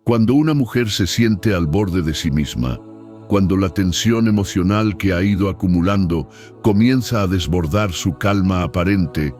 Cuando una mujer se siente al borde de sí misma, cuando la tensión emocional que ha ido acumulando comienza a desbordar su calma aparente,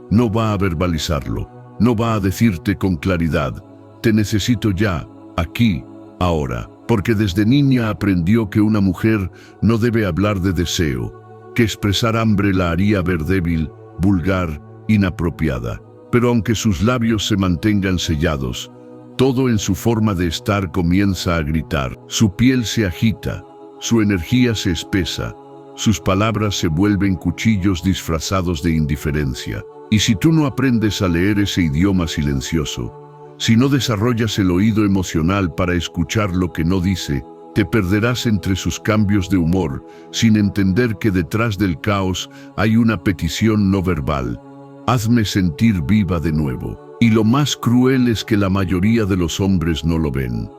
no va a verbalizarlo, no va a decirte con claridad, te necesito ya, aquí, ahora, porque desde niña aprendió que una mujer no debe hablar de deseo, que expresar hambre la haría ver débil, vulgar, inapropiada. Pero aunque sus labios se mantengan sellados, todo en su forma de estar comienza a gritar. Su piel se agita, su energía se espesa, sus palabras se vuelven cuchillos disfrazados de indiferencia. Y si tú no aprendes a leer ese idioma silencioso, si no desarrollas el oído emocional para escuchar lo que no dice, te perderás entre sus cambios de humor, sin entender que detrás del caos hay una petición no verbal. Hazme sentir viva de nuevo. Y lo más cruel es que la mayoría de los hombres no lo ven.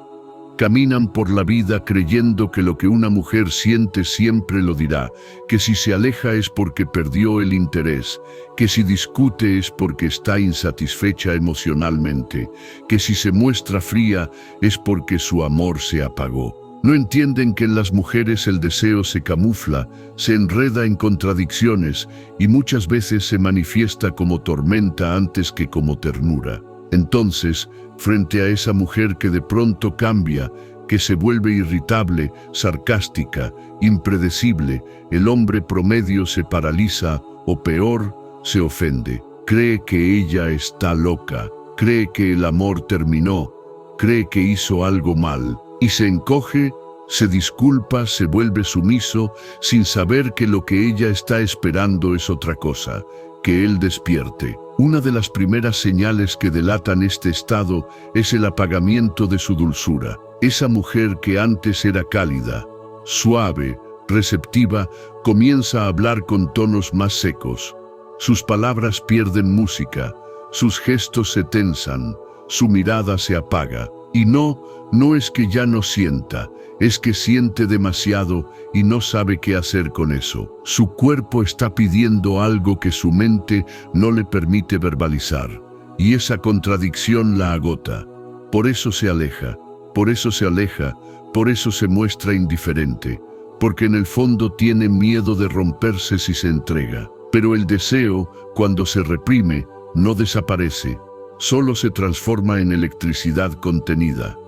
Caminan por la vida creyendo que lo que una mujer siente siempre lo dirá, que si se aleja es porque perdió el interés, que si discute es porque está insatisfecha emocionalmente, que si se muestra fría es porque su amor se apagó. No entienden que en las mujeres el deseo se camufla, se enreda en contradicciones y muchas veces se manifiesta como tormenta antes que como ternura. Entonces, frente a esa mujer que de pronto cambia, que se vuelve irritable, sarcástica, impredecible, el hombre promedio se paraliza o peor, se ofende. Cree que ella está loca, cree que el amor terminó, cree que hizo algo mal. Y se encoge, se disculpa, se vuelve sumiso, sin saber que lo que ella está esperando es otra cosa, que él despierte. Una de las primeras señales que delatan este estado es el apagamiento de su dulzura. Esa mujer que antes era cálida, suave, receptiva, comienza a hablar con tonos más secos. Sus palabras pierden música, sus gestos se tensan, su mirada se apaga. Y no es que ya no sienta, es que siente demasiado y no sabe qué hacer con eso. Su cuerpo está pidiendo algo que su mente no le permite verbalizar, y esa contradicción la agota. Por eso se aleja, por eso se aleja, por eso se muestra indiferente, porque en el fondo tiene miedo de romperse si se entrega. Pero el deseo, cuando se reprime, no desaparece. Solo se transforma en electricidad contenida.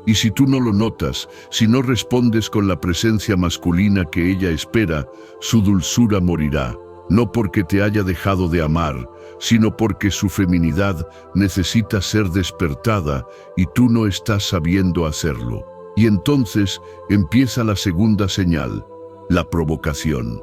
Y si tú no lo notas, si no respondes con la presencia masculina que ella espera, su dulzura morirá, no porque te haya dejado de amar, sino porque su feminidad necesita ser despertada y tú no estás sabiendo hacerlo. Y entonces empieza la segunda señal, la provocación.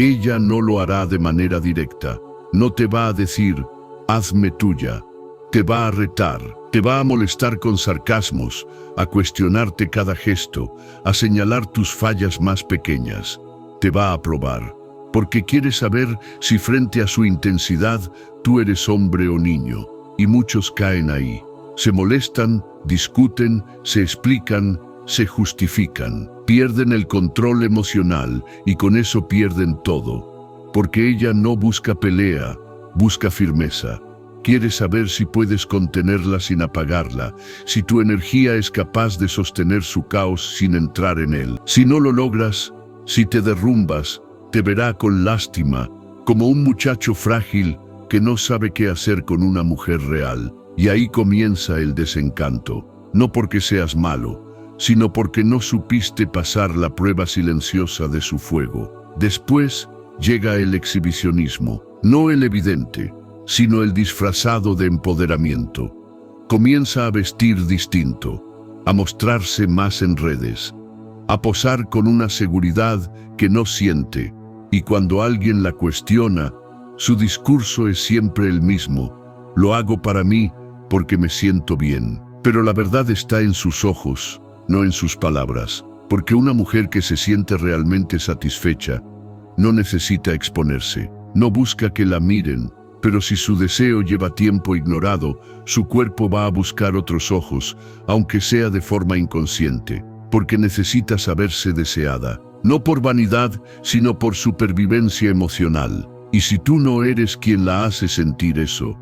Ella no lo hará de manera directa, no te va a decir, hazme tuya. Te va a retar, te va a molestar con sarcasmos, a cuestionarte cada gesto, a señalar tus fallas más pequeñas. Te va a probar, porque quiere saber si frente a su intensidad tú eres hombre o niño. Y muchos caen ahí. Se molestan, discuten, se explican, se justifican. Pierden el control emocional y con eso pierden todo. Porque ella no busca pelea, busca firmeza. Quiere saber si puedes contenerla sin apagarla, si tu energía es capaz de sostener su caos sin entrar en él. Si no lo logras, si te derrumbas, te verá con lástima, como un muchacho frágil que no sabe qué hacer con una mujer real. Y ahí comienza el desencanto, no porque seas malo, sino porque no supiste pasar la prueba silenciosa de su fuego. Después llega el exhibicionismo, no el evidente, sino el disfrazado de empoderamiento. Comienza a vestir distinto, a mostrarse más en redes, a posar con una seguridad que no siente, y cuando alguien la cuestiona, su discurso es siempre el mismo: lo hago para mí porque me siento bien. Pero la verdad está en sus ojos, no en sus palabras, porque una mujer que se siente realmente satisfecha no necesita exponerse, no busca que la miren. Pero si su deseo lleva tiempo ignorado, su cuerpo va a buscar otros ojos, aunque sea de forma inconsciente, porque necesita saberse deseada, no por vanidad, sino por supervivencia emocional. Y si tú no eres quien la hace sentir eso,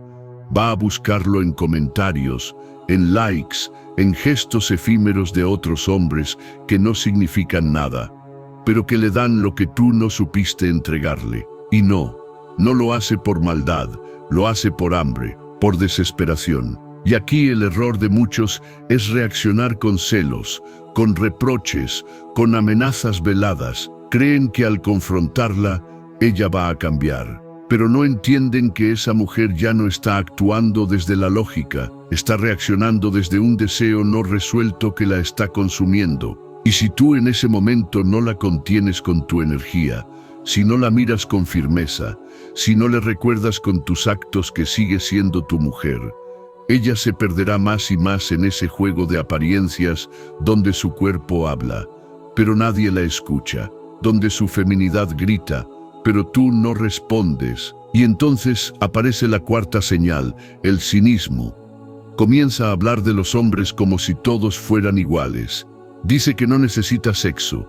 Va a buscarlo en comentarios, en likes, en gestos efímeros de otros hombres que no significan nada, pero que le dan lo que tú no supiste entregarle. Y no lo hace por maldad, lo hace por hambre, por desesperación. Y aquí el error de muchos es reaccionar con celos, con reproches, con amenazas veladas. Creen que al confrontarla, ella va a cambiar. Pero no entienden que esa mujer ya no está actuando desde la lógica, está reaccionando desde un deseo no resuelto que la está consumiendo. Y si tú en ese momento no la contienes con tu energía, si no la miras con firmeza, si no le recuerdas con tus actos que sigue siendo tu mujer, ella se perderá más y más en ese juego de apariencias donde su cuerpo habla, pero nadie la escucha, donde su feminidad grita, pero tú no respondes. Y entonces aparece la cuarta señal, el cinismo. Comienza a hablar de los hombres como si todos fueran iguales. Dice que no necesita sexo,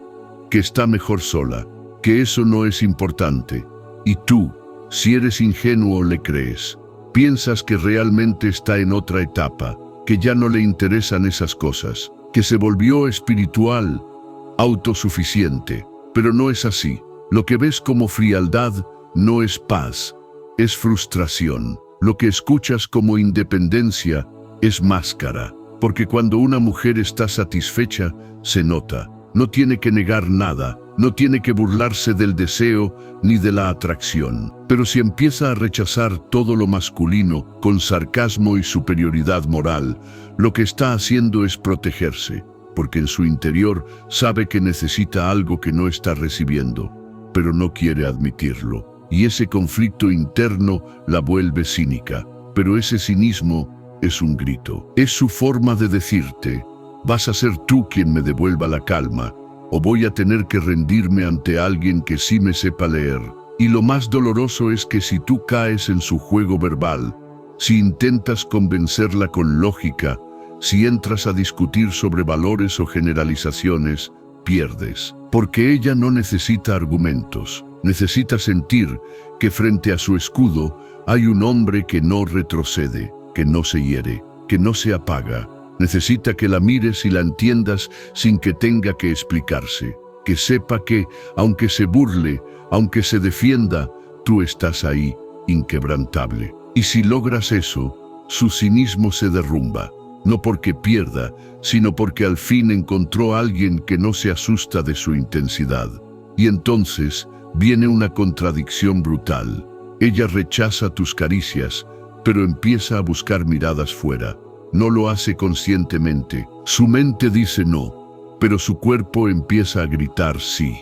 que está mejor sola, que eso no es importante. Y tú, si eres ingenuo, le crees. Piensas que realmente está en otra etapa, que ya no le interesan esas cosas, que se volvió espiritual, autosuficiente. Pero no es así. Lo que ves como frialdad no es paz, es frustración. Lo que escuchas como independencia es máscara, porque cuando una mujer está satisfecha, se nota. No tiene que negar nada, no tiene que burlarse del deseo ni de la atracción. Pero si empieza a rechazar todo lo masculino con sarcasmo y superioridad moral, lo que está haciendo es protegerse, porque en su interior sabe que necesita algo que no está recibiendo, pero no quiere admitirlo. Y ese conflicto interno la vuelve cínica. Pero ese cinismo es un grito. Es su forma de decirte: vas a ser tú quien me devuelva la calma, o voy a tener que rendirme ante alguien que sí me sepa leer. Y lo más doloroso es que si tú caes en su juego verbal, si intentas convencerla con lógica, si entras a discutir sobre valores o generalizaciones, pierdes. Porque ella no necesita argumentos, necesita sentir que frente a su escudo hay un hombre que no retrocede, que no se hiere, que no se apaga. Necesita que la mires y la entiendas sin que tenga que explicarse, que sepa que, aunque se burle, aunque se defienda, tú estás ahí, inquebrantable. Y si logras eso, su cinismo se derrumba. No porque pierda, sino porque al fin encontró a alguien que no se asusta de su intensidad. Y entonces viene una contradicción brutal. Ella rechaza tus caricias, pero empieza a buscar miradas fuera. No lo hace conscientemente. Su mente dice no, pero su cuerpo empieza a gritar sí.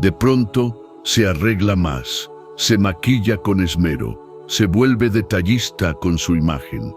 De pronto se arregla más, se maquilla con esmero, se vuelve detallista con su imagen.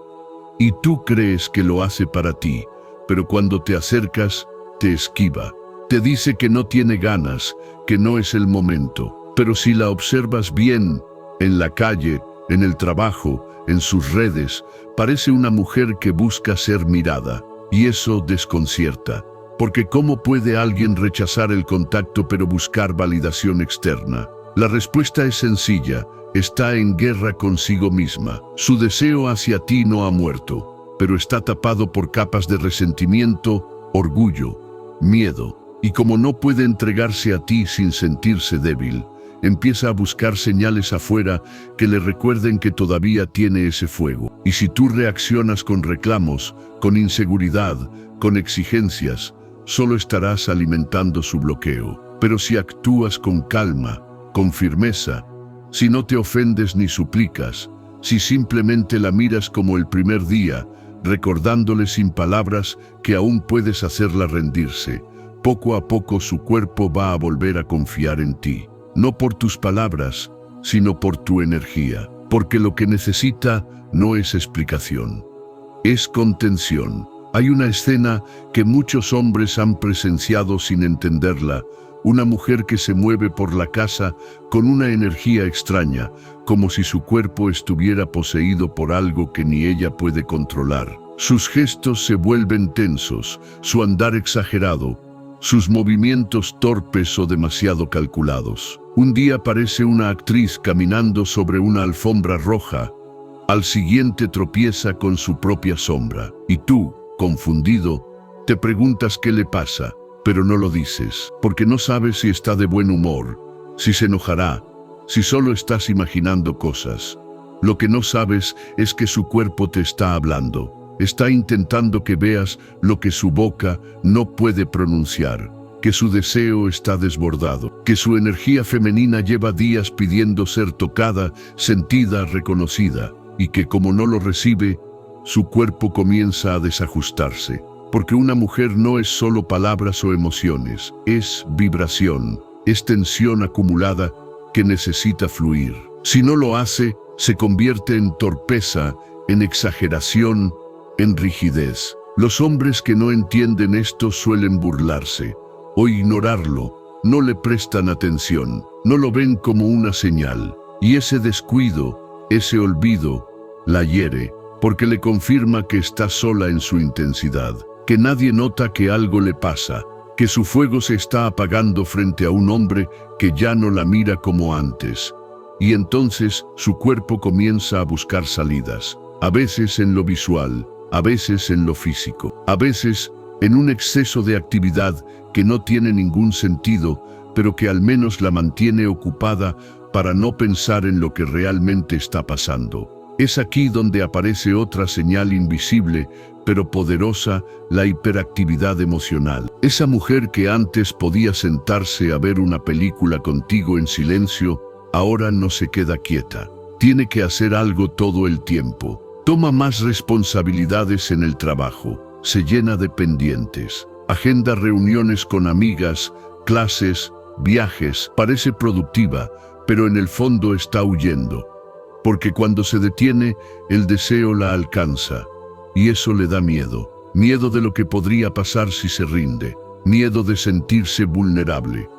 Y tú crees que lo hace para ti, pero cuando te acercas, te esquiva. Te dice que no tiene ganas, que no es el momento. Pero si la observas bien, en la calle, en el trabajo, en sus redes, parece una mujer que busca ser mirada. Y eso desconcierta. Porque ¿cómo puede alguien rechazar el contacto pero buscar validación externa? La respuesta es sencilla. Está en guerra consigo misma. Su deseo hacia ti no ha muerto, pero está tapado por capas de resentimiento, orgullo, miedo. Y como no puede entregarse a ti sin sentirse débil, empieza a buscar señales afuera que le recuerden que todavía tiene ese fuego. Y si tú reaccionas con reclamos, con inseguridad, con exigencias, solo estarás alimentando su bloqueo. Pero si actúas con calma, con firmeza, si no te ofendes ni suplicas, si simplemente la miras como el primer día, recordándole sin palabras que aún puedes hacerla rendirse, poco a poco su cuerpo va a volver a confiar en ti. No por tus palabras, sino por tu energía. Porque lo que necesita no es explicación, es contención. Hay una escena que muchos hombres han presenciado sin entenderla. Una mujer que se mueve por la casa con una energía extraña, como si su cuerpo estuviera poseído por algo que ni ella puede controlar. Sus gestos se vuelven tensos, su andar exagerado, sus movimientos torpes o demasiado calculados. Un día parece una actriz caminando sobre una alfombra roja, Al siguiente tropieza con su propia sombra. Y tú, confundido, te preguntas qué le pasa, pero no lo dices, porque no sabes si está de buen humor, si se enojará, si solo estás imaginando cosas. Lo que no sabes es que su cuerpo te está hablando, está intentando que veas lo que su boca no puede pronunciar, que su deseo está desbordado, que su energía femenina lleva días pidiendo ser tocada, sentida, reconocida, y que como no lo recibe, su cuerpo comienza a desajustarse. Porque una mujer no es solo palabras o emociones, es vibración, es tensión acumulada que necesita fluir. Si no lo hace, se convierte en torpeza, en exageración, en rigidez. Los hombres que no entienden esto suelen burlarse o ignorarlo, no le prestan atención, no lo ven como una señal. Y ese descuido, ese olvido, la hiere, porque le confirma que está sola en su intensidad, que nadie nota que algo le pasa, que su fuego se está apagando frente a un hombre que ya no la mira como antes. Y entonces su cuerpo comienza a buscar salidas, a veces en lo visual, a veces en lo físico, a veces en un exceso de actividad que no tiene ningún sentido, pero que al menos la mantiene ocupada para no pensar en lo que realmente está pasando. Es aquí donde aparece otra señal invisible, pero poderosa, la hiperactividad emocional. Esa mujer que antes podía sentarse a ver una película contigo en silencio, ahora no se queda quieta. Tiene que hacer algo todo el tiempo. Toma más responsabilidades en el trabajo. Se llena de pendientes. Agenda reuniones con amigas, clases, viajes. Parece productiva, pero en el fondo está huyendo. Porque cuando se detiene, el deseo la alcanza. Y eso le da miedo. Miedo de lo que podría pasar si se rinde. Miedo de sentirse vulnerable.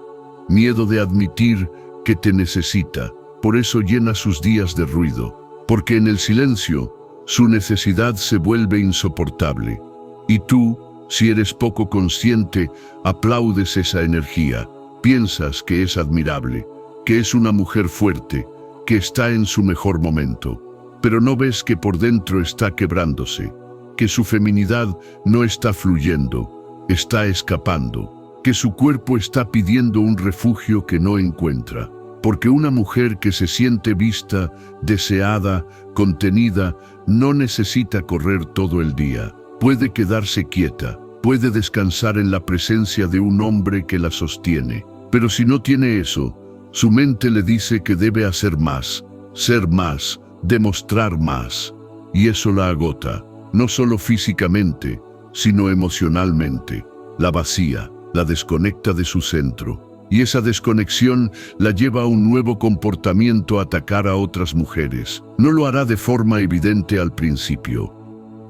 Miedo de admitir que te necesita. Por eso llena sus días de ruido. Porque en el silencio, su necesidad se vuelve insoportable. Y tú, si eres poco consciente, aplaudes esa energía. Piensas que es admirable, que es una mujer fuerte, que está en su mejor momento. Pero no ves que por dentro está quebrándose, que su feminidad no está fluyendo, está escapando, que su cuerpo está pidiendo un refugio que no encuentra. Porque una mujer que se siente vista, deseada, contenida, no necesita correr todo el día. Puede quedarse quieta, puede descansar en la presencia de un hombre que la sostiene. Pero si no tiene eso, su mente le dice que debe hacer más, ser más, demostrar más. Y eso la agota, no solo físicamente, sino emocionalmente. La vacía, la desconecta de su centro. Y esa desconexión la lleva a un nuevo comportamiento: atacar a otras mujeres. No lo hará de forma evidente al principio.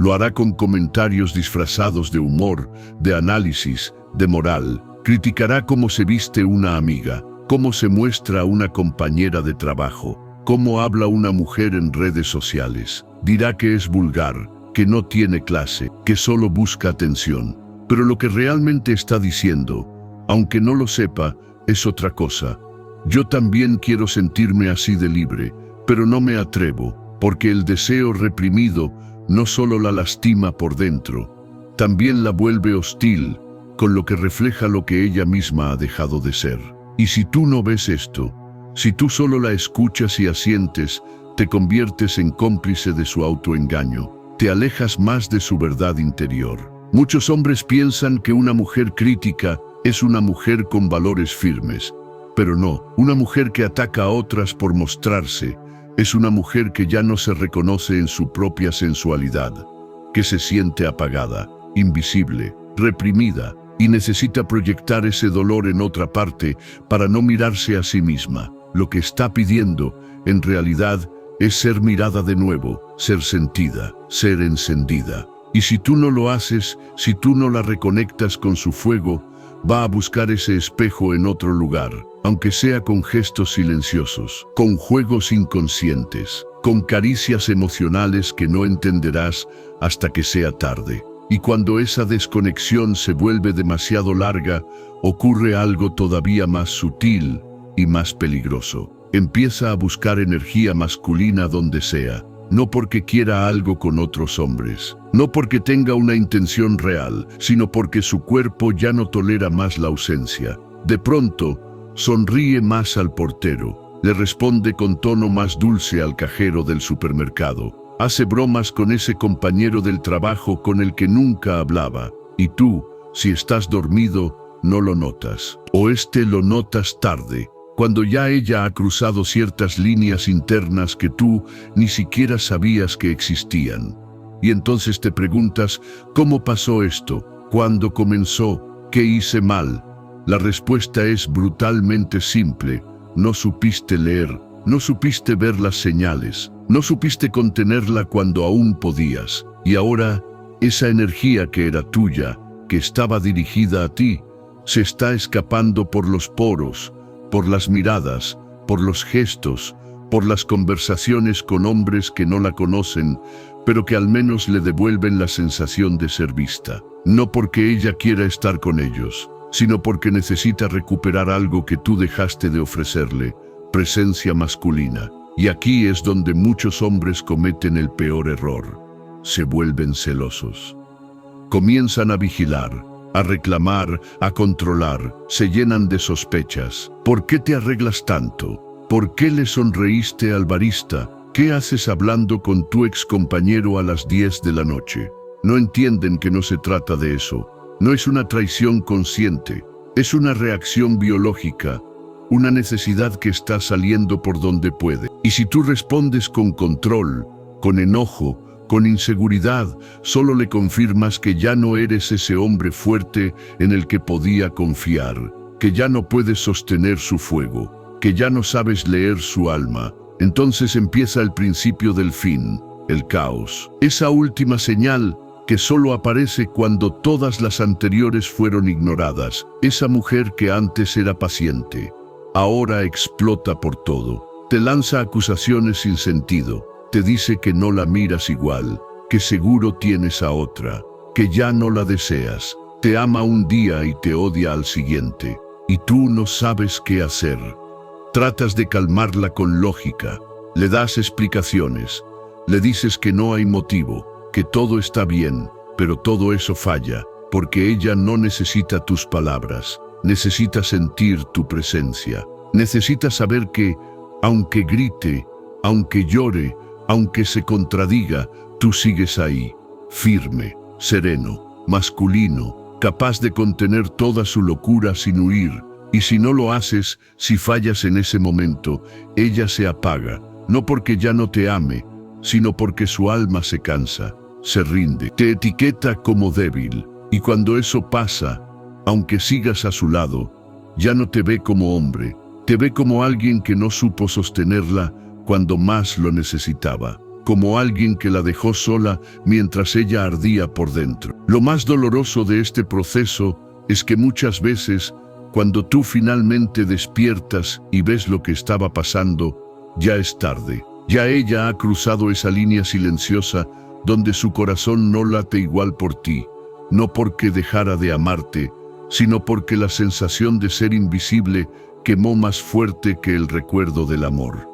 Lo hará con comentarios disfrazados de humor, de análisis, de moral. Criticará cómo se viste una amiga, cómo se muestra una compañera de trabajo, cómo habla una mujer en redes sociales. Dirá que es vulgar, que no tiene clase, que solo busca atención. Pero lo que realmente está diciendo, aunque no lo sepa, es otra cosa. Yo también quiero sentirme así de libre, pero no me atrevo, porque el deseo reprimido no solo la lastima por dentro, también la vuelve hostil, con lo que refleja lo que ella misma ha dejado de ser. Y si tú no ves esto, si tú solo la escuchas y asientes, te conviertes en cómplice de su autoengaño, te alejas más de su verdad interior. Muchos hombres piensan que una mujer crítica es una mujer con valores firmes, pero no. Una mujer que ataca a otras por mostrarse es una mujer que ya no se reconoce en su propia sensualidad, que se siente apagada, invisible, reprimida, y necesita proyectar ese dolor en otra parte para no mirarse a sí misma. Lo que está pidiendo, en realidad, es ser mirada de nuevo, ser sentida, ser encendida. Y si tú no lo haces, si tú no la reconectas con su fuego, va a buscar ese espejo en otro lugar, aunque sea con gestos silenciosos, con juegos inconscientes, con caricias emocionales que no entenderás hasta que sea tarde. Y cuando esa desconexión se vuelve demasiado larga, ocurre algo todavía más sutil y más peligroso. Empieza a buscar energía masculina donde sea. no porque quiera algo con otros hombres, no porque tenga una intención real, sino porque su cuerpo ya no tolera más la ausencia. De pronto, sonríe más al portero, le responde con tono más dulce al cajero del supermercado, hace bromas con ese compañero del trabajo con el que nunca hablaba, y tú, si estás dormido, no lo notas, o lo notas tarde, cuando ya ella ha cruzado ciertas líneas internas que tú ni siquiera sabías que existían. Y entonces te preguntas, ¿cómo pasó esto? ¿Cuándo comenzó? ¿Qué hice mal? La respuesta es brutalmente simple. No supiste leer, no supiste ver las señales, no supiste contenerla cuando aún podías. Y ahora, esa energía que era tuya, que estaba dirigida a ti, se está escapando por los poros, por las miradas, por los gestos, por las conversaciones con hombres que no la conocen, pero que al menos le devuelven la sensación de ser vista. No porque ella quiera estar con ellos, sino porque necesita recuperar algo que tú dejaste de ofrecerle, presencia masculina. Y aquí es donde muchos hombres cometen el peor error. Se vuelven celosos. Comienzan a vigilar, a reclamar, a controlar, se llenan de sospechas. ¿Por qué te arreglas tanto? ¿Por qué le sonreíste al barista? ¿Qué haces hablando con tu ex compañero a las 10 de la noche? No entienden que no se trata de eso. No es una traición consciente, es una reacción biológica, una necesidad que está saliendo por donde puede. Y si tú respondes con control, con enojo, con inseguridad, solo le confirmas que ya no eres ese hombre fuerte en el que podía confiar, que ya no puedes sostener su fuego, que ya no sabes leer su alma. Entonces empieza el principio del fin, el caos. Esa última señal que solo aparece cuando todas las anteriores fueron ignoradas. Esa mujer que antes era paciente, ahora explota por todo. Te lanza acusaciones sin sentido. Te dice que no la miras igual, que seguro tienes a otra, que ya no la deseas. Te ama un día y te odia al siguiente, y tú no sabes qué hacer. Tratas de calmarla con lógica, le das explicaciones, le dices que no hay motivo, que todo está bien, pero todo eso falla, porque ella no necesita tus palabras, necesita sentir tu presencia, necesita saber que, aunque grite, aunque llore, aunque se contradiga, tú sigues ahí, firme, sereno, masculino, capaz de contener toda su locura sin huir. Y si no lo haces, si fallas en ese momento, ella se apaga, no porque ya no te ame, sino porque su alma se cansa, se rinde, te etiqueta como débil. Y cuando eso pasa, aunque sigas a su lado, ya no te ve como hombre, te ve como alguien que no supo sostenerla cuando más lo necesitaba, como alguien que la dejó sola mientras ella ardía por dentro. Lo más doloroso de este proceso es que muchas veces, cuando tú finalmente despiertas y ves lo que estaba pasando, ya es tarde. Ya ella ha cruzado esa línea silenciosa donde su corazón no late igual por ti, no porque dejara de amarte, sino porque la sensación de ser invisible quemó más fuerte que el recuerdo del amor.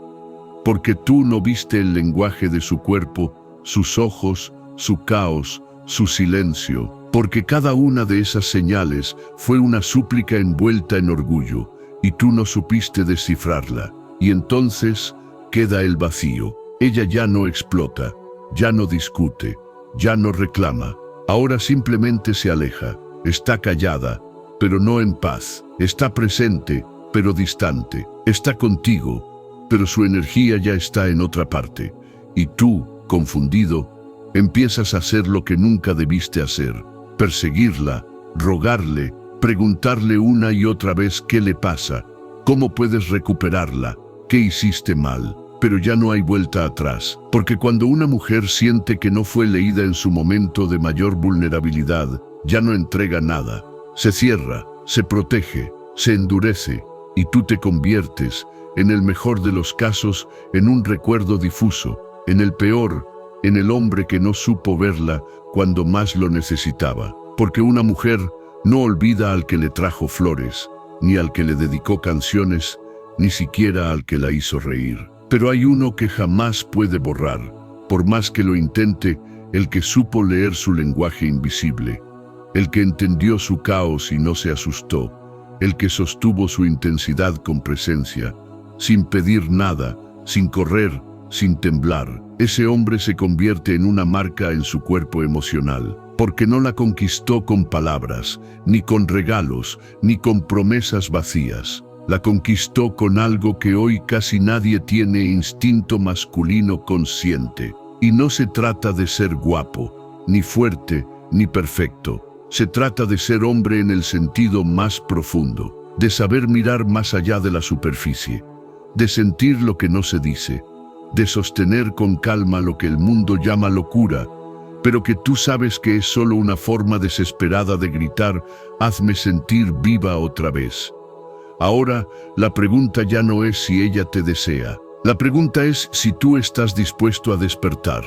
Porque tú no viste el lenguaje de su cuerpo, sus ojos, su caos, su silencio, porque cada una de esas señales fue una súplica envuelta en orgullo, y tú no supiste descifrarla, y entonces queda el vacío. Ella ya no explota, ya no discute, ya no reclama, ahora simplemente se aleja, está callada, pero no en paz, está presente, pero distante, está contigo, pero su energía ya está en otra parte, y tú, confundido, empiezas a hacer lo que nunca debiste hacer, perseguirla, rogarle, preguntarle una y otra vez qué le pasa, cómo puedes recuperarla, qué hiciste mal. Pero ya no hay vuelta atrás, porque cuando una mujer siente que no fue leída en su momento de mayor vulnerabilidad, ya no entrega nada, se cierra, se protege, se endurece, y tú te conviertes, en el mejor de los casos, en un recuerdo difuso, en el peor, en el hombre que no supo verla cuando más lo necesitaba. Porque una mujer no olvida al que le trajo flores, ni al que le dedicó canciones, ni siquiera al que la hizo reír. Pero hay uno que jamás puede borrar, por más que lo intente, el que supo leer su lenguaje invisible, el que entendió su caos y no se asustó, el que sostuvo su intensidad con presencia, sin pedir nada, sin correr, sin temblar. Ese hombre se convierte en una marca en su cuerpo emocional, porque no la conquistó con palabras, ni con regalos, ni con promesas vacías. La conquistó con algo que hoy casi nadie tiene: instinto masculino consciente. Y no se trata de ser guapo, ni fuerte, ni perfecto. Se trata de ser hombre en el sentido más profundo, de saber mirar más allá de la superficie, de sentir lo que no se dice, de sostener con calma lo que el mundo llama locura, pero que tú sabes que es solo una forma desesperada de gritar: hazme sentir viva otra vez. Ahora, la pregunta ya no es si ella te desea. La pregunta es si tú estás dispuesto a despertar,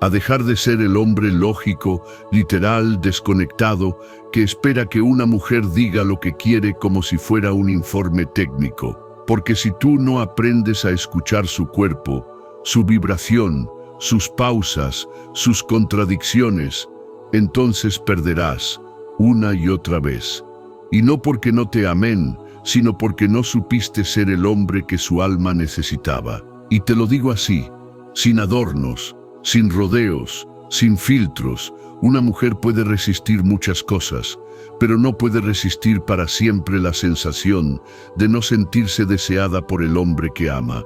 a dejar de ser el hombre lógico, literal, desconectado, que espera que una mujer diga lo que quiere como si fuera un informe técnico. Porque si tú no aprendes a escuchar su cuerpo, su vibración, sus pausas, sus contradicciones, entonces perderás una y otra vez. Y no porque no te amen, sino porque no supiste ser el hombre que su alma necesitaba. Y te lo digo así, sin adornos, sin rodeos, sin filtros. Una mujer puede resistir muchas cosas, pero no puede resistir para siempre la sensación de no sentirse deseada por el hombre que ama.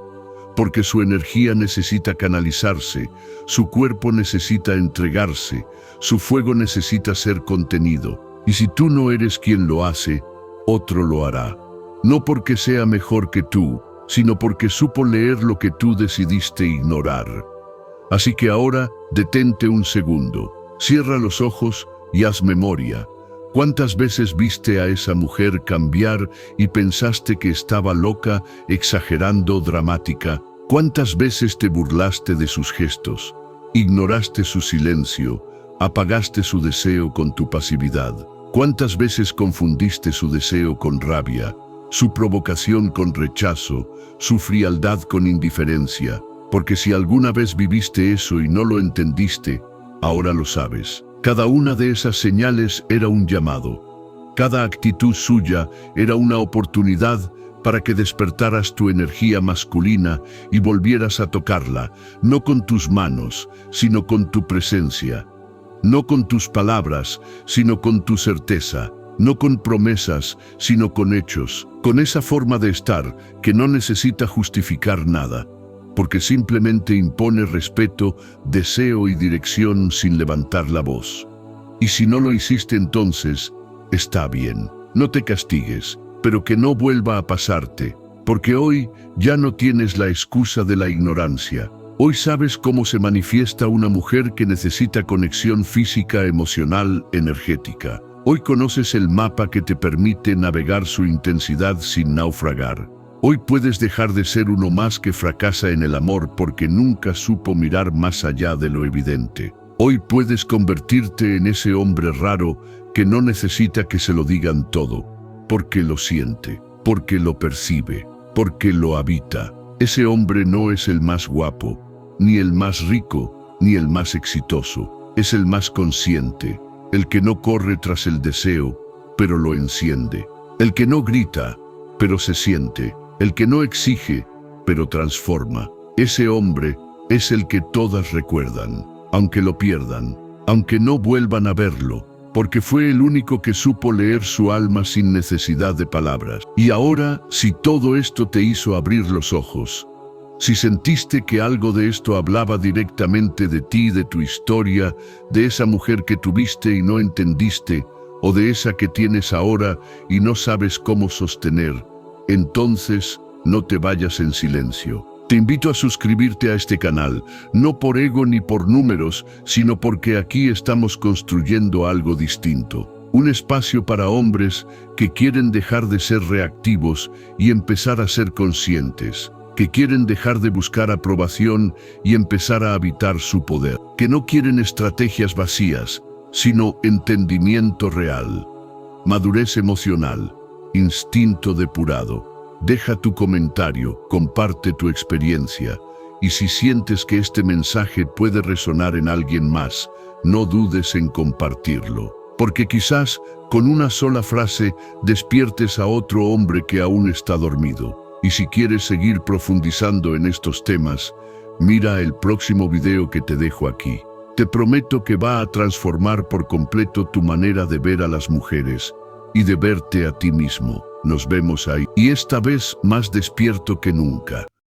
Porque su energía necesita canalizarse, su cuerpo necesita entregarse, su fuego necesita ser contenido. Y si tú no eres quien lo hace, otro lo hará. No porque sea mejor que tú, sino porque supo leer lo que tú decidiste ignorar. Así que ahora, detente un segundo, cierra los ojos y haz memoria. ¿Cuántas veces viste a esa mujer cambiar y pensaste que estaba loca, exagerando, dramática? ¿Cuántas veces te burlaste de sus gestos? Ignoraste su silencio, apagaste su deseo con tu pasividad. ¿Cuántas veces confundiste su deseo con rabia, su provocación con rechazo, su frialdad con indiferencia? Porque si alguna vez viviste eso y no lo entendiste, ahora lo sabes. Cada una de esas señales era un llamado. Cada actitud suya era una oportunidad para que despertaras tu energía masculina y volvieras a tocarla, no con tus manos, sino con tu presencia. No con tus palabras, sino con tu certeza. No con promesas, sino con hechos. Con esa forma de estar que no necesita justificar nada, porque simplemente impone respeto, deseo y dirección sin levantar la voz. Y si no lo hiciste entonces, está bien. No te castigues, pero que no vuelva a pasarte, porque hoy ya no tienes la excusa de la ignorancia. Hoy sabes cómo se manifiesta una mujer que necesita conexión física, emocional, energética. Hoy conoces el mapa que te permite navegar su intensidad sin naufragar. Hoy puedes dejar de ser uno más que fracasa en el amor porque nunca supo mirar más allá de lo evidente. Hoy puedes convertirte en ese hombre raro que no necesita que se lo digan todo, porque lo siente, porque lo percibe, porque lo habita. Ese hombre no es el más guapo, ni el más rico, ni el más exitoso. Es el más consciente, el que no corre tras el deseo, pero lo enciende. El que no grita, pero se siente. El que no exige, pero transforma. Ese hombre es el que todas recuerdan, aunque lo pierdan, aunque no vuelvan a verlo, porque fue el único que supo leer su alma sin necesidad de palabras. Y ahora, si todo esto te hizo abrir los ojos, si sentiste que algo de esto hablaba directamente de ti, de tu historia, de esa mujer que tuviste y no entendiste, o de esa que tienes ahora y no sabes cómo sostener, entonces no te vayas en silencio. Te invito a suscribirte a este canal, no por ego ni por números, sino porque aquí estamos construyendo algo distinto. Un espacio para hombres que quieren dejar de ser reactivos y empezar a ser conscientes, que quieren dejar de buscar aprobación y empezar a habitar su poder, que no quieren estrategias vacías, sino entendimiento real, madurez emocional, instinto depurado. Deja tu comentario, comparte tu experiencia Y si sientes que este mensaje puede resonar en alguien más, no dudes en compartirlo, porque quizás con una sola frase despiertes a otro hombre que aún está dormido. Y si quieres seguir profundizando en estos temas, mira el próximo video que te dejo aquí. Te prometo que va a transformar por completo tu manera de ver a las mujeres y de verte a ti mismo. Nos vemos ahí, y esta vez más despierto que nunca.